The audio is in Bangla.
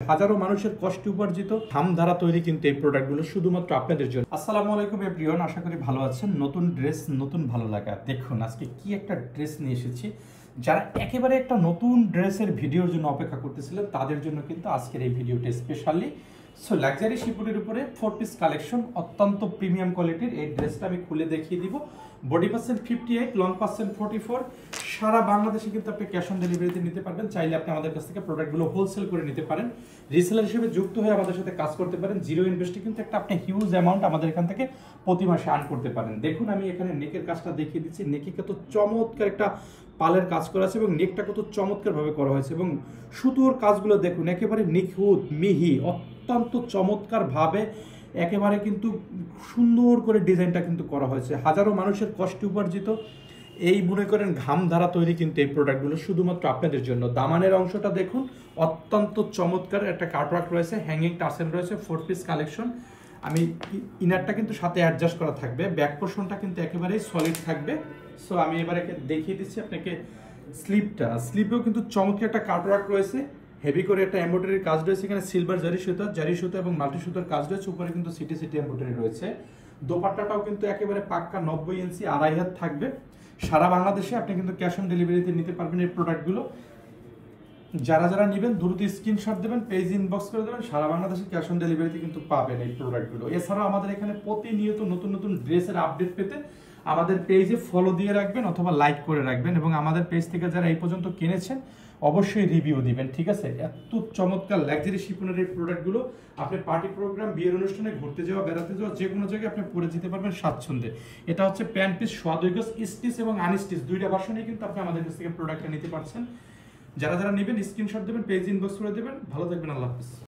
হাজারো মানুষের কষ্টে উপার্জিত ধামধারা তৈরি কিন্তু এই প্রোডাক্টগুলো শুধুমাত্র আপনাদের জন্য। আসসালামু আলাইকুম এভরিওয়ান, আশা করি ভালো আছেন। নতুন ড্রেস, নতুন ভালো লাগা। দেখুন আজকে কি একটা ড্রেস নিয়ে এসেছি। যারা একেবারে একটা নতুন ড্রেসের ভিডিওর জন্য অপেক্ষা করতেছিলেন তাদের জন্য কিন্তু আজকের এই ভিডিওটা স্পেশালি। সো লাক্সারি শিপনের উপরে 4 পিস কালেকশন, অত্যন্ত প্রিমিয়াম কোয়ালিটির এই ড্রেসটা আমি খুলে দেখিয়ে দিব। Body percent 58, long percent 44। সারা বাংলাদেশে কিন্তু আপনি ক্যাশ অন ডেলিভারিতে নিতে পারবেন। চাইলে আপনি আমাদের কাছ থেকে প্রোডাক্টগুলো হোলসেল করে নিতে পারেন। রিসেলার হিসেবে যুক্ত হয়ে আমাদের সাথে কাজ করতে পারেন। জিরো ইনভেস্টে কিন্তু একটা আপনি হিউজ অ্যামাউন্ট আমাদের এখান থেকে প্রতি মাসে আর্ন করতে পারেন। দেখুন আমি এখানে নেকের কাজটা দেখিয়ে দিচ্ছি। নেকে কত চমৎকার একটা পালের কাজ করা আছে এবং নেকটা কত চমৎকারভাবে করা হয়েছে এবং সুতোর কাজগুলো দেখুন একেবারে নিখুঁত মিহি, অত্যন্ত চমৎকারভাবে একেবারে কিন্তু সুন্দর করে ডিজাইনটা কিন্তু করা হয়েছে। হাজারো মানুষের কষ্টে উপার্জিত এই মনে করেন ঘাম ধারা তৈরি কিন্তু এই প্রোডাক্টগুলো শুধুমাত্র আপনাদের জন্য। দামানের অংশটা দেখুন, অত্যন্ত চমৎকার একটা কাটওয়ার্ক রয়েছে, হ্যাঙ্গিং টাসেল রয়েছে, 4 পিস কালেকশন। আমি ইনারটা কিন্তু সাথে অ্যাডজাস্ট করা থাকবে, ব্যাক পোর্শনটা কিন্তু একেবারেই সলিড থাকবে। সো আমি এবারে দেখিয়ে দিচ্ছি আপনাকে স্লিপেও কিন্তু চমৎকার একটা কাটওয়ার্ক রয়েছে, হেভি করে একটা এমব্রয়ডারির কাজ রয়েছে। এখানে সিলভার জারি সুতা এবং মাল্টি সুতার কাজ রয়েছে। উপরে কিন্তু সিটি এমব্রয়ডারি রয়েছে। দোপাট্টাটাও কিন্তু একেবারে পাক্কা 90 ইঞ্চি, 2.5 হাত থাকবে। সারা বাংলাদেশে আপনি কিন্তু ক্যাশ অন ডেলিভারিতে নিতে পারবেন এই প্রোডাক্টগুলো। যারা যারা নেবেন দ্রুত স্ক্রিনশট দেবেন, পেজ ইনবক্স করে দেবেন। সারা বাংলাদেশে ক্যাশ অন ডেলিভারিতে কিন্তু পাবেন এই প্রোডাক্টগুলো। এছাড়াও আমাদের এখানে প্রতিনিয়ত নতুন নতুন ড্রেসের আপডেট পেতে আমাদের পেজে ফলো দিয়ে রাখবেন অথবা লাইক করে রাখবেন। এবং আমাদের পেজ থেকে যারা এই পর্যন্ত কিনেছেন অবশ্যই রিভিউ দিবেন, ঠিক আছে? এত চমৎকার লাক্সারি শিপনের এই প্রোডাক্টগুলো আপনি পার্টি প্রোগ্রাম, বিয়ের অনুষ্ঠানে, ঘুরতে যাওয়া, বেড়াতে যাওয়া, যে কোনো জায়গায় আপনি পরে যেতে পারবেন স্বাচ্ছন্দ্যে। এটা হচ্ছে প্যান্ট পিস, সোয়া 2 গজ, স্টিচ এবং আনস্টিচ দুইটা ভার্সনেই কিন্তু আপনি আমাদের কাছ থেকে প্রোডাক্টটা নিতে পারছেন। যারা যারা নেবেন স্ক্রিনশট দেবেন, পেজ ইনবক্স করে দেবেন। ভালো থাকবেন, আল্লাহ হাফেজ।